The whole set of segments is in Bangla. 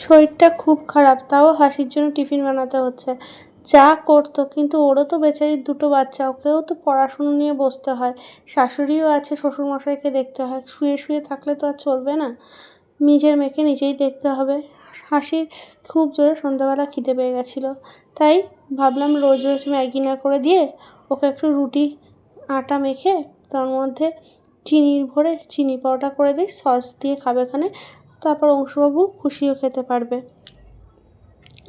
শরীরটা খুব খারাপ, তাও হাসির জন্য টিফিন বানাতে হচ্ছে। যা করতো, কিন্তু ওরও তো বেচারির দুটো বাচ্চা, ওকেও তো পড়াশুনো নিয়ে বসতে হয়, শাশুড়িও আছে, শ্বশুরমশাইকে দেখতে হয়, শুয়ে শুয়ে থাকলে তো আর চলবে না, নিজের মেয়েকে নিজেই দেখতে হবে। হাসির খুব জোরে সন্ধ্যাবেলা খিদে পেয়ে গেছিলো, তাই ভাবলাম রোজ রোজ ম্যাগি না করে দিয়ে ওকে একটু রুটি আটা মেখে তার মধ্যে চিনি পাউডার করে দিই, সস দিয়ে খাবে খানে, তারপর অংশুবাবু খুশিও খেতে পারবে।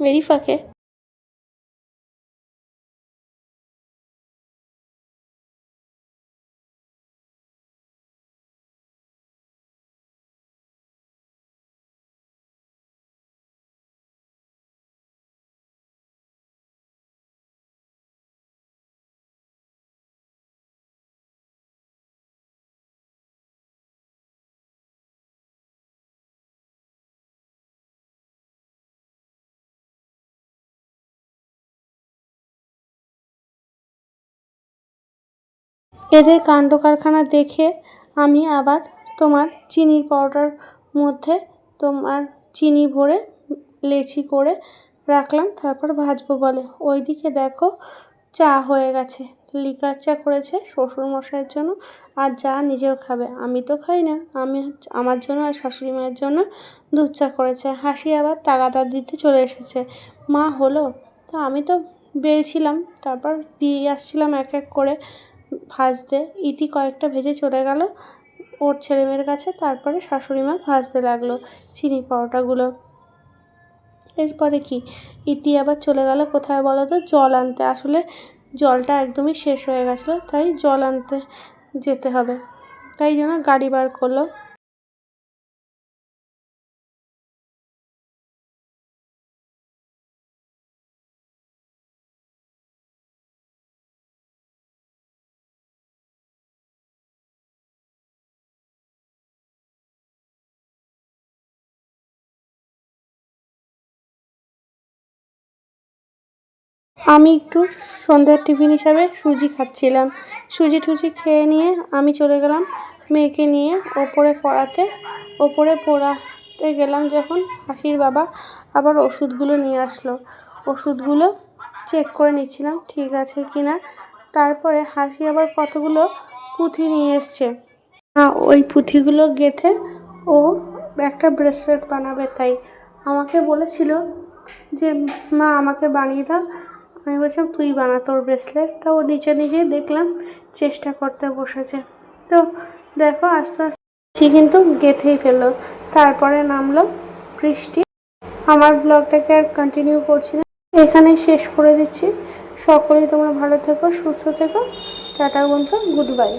এরই ফাঁকে এদের কাণ্ড কারখানা দেখে আমি আবার তোমার চিনির পাউডার মধ্যে তোমার চিনি ভরে লেচি করে রাখলাম, তারপর ভাজবো বলে। ওইদিকে দেখো চা হয়ে গেছে, লিকার চা করেছে শ্বশুরমশাইয়ের জন্য, আর যা নিজেও খাবে, আমি তো খাই না, আমার জন্য আর শাশুড়ি মায়ের জন্য দুধ চা করেছে। হাসি আবার তাগাদা দিতে চলে এসেছে, মা হলো? তা আমি তো বেলছিলাম, তারপর দিয়ে আসছিলাম এক এক করে ভাজতে। ইতি কয়েকটা ভেজে চলে গেল ওর ছেলেমেয়ের কাছে, তারপরে শাশুড়ি মা ভাজতে লাগলো চিনি পাউডারগুলো। এরপরে কি, ইতি আবার চলে গেল কোথায় বলো তো, জল আনতে। আসলে জলটা একদমই শেষ হয়ে গেছিলো, তাই জল আনতে যেতে হবে, তাই জন্য গাড়ি বার করলো। আমি একটু সন্ধ্যার টিফিন হিসাবে সুজি খাচ্ছিলাম। সুজি টুজি খেয়ে নিয়ে আমি চলে গেলাম মেয়েকে নিয়ে ওপরে পড়াতে গেলাম। যখন হাসির বাবা আবার ওষুধগুলো নিয়ে আসলো, ওষুধগুলো চেক করে নিচ্ছিলাম ঠিক আছে কি না। তারপরে হাসি আবার কতগুলো পুঁথি নিয়ে এসছে, ওই পুঁথিগুলো গেঁথে ও একটা ব্রেসলেট বানাবে, তাই আমাকে বলেছিল যে মা আমাকে বানিয়ে দাও। আমি বলছিলাম তুই বানা তোর ব্রেসলেট। তা ও নিজেই দেখলাম চেষ্টা করতে বসেছে। তো দেখো আস্তে আস্তে সে কিন্তু গেঁথেই ফেললো। তারপরে নামলো বৃষ্টি। আমার ব্লগটাকে আর কন্টিনিউ করছি না, এখানেই শেষ করে দিচ্ছি। সকলেই তোমরা ভালো থেকো, সুস্থ থেকো, টাটা বন্ধু, গুড বাই।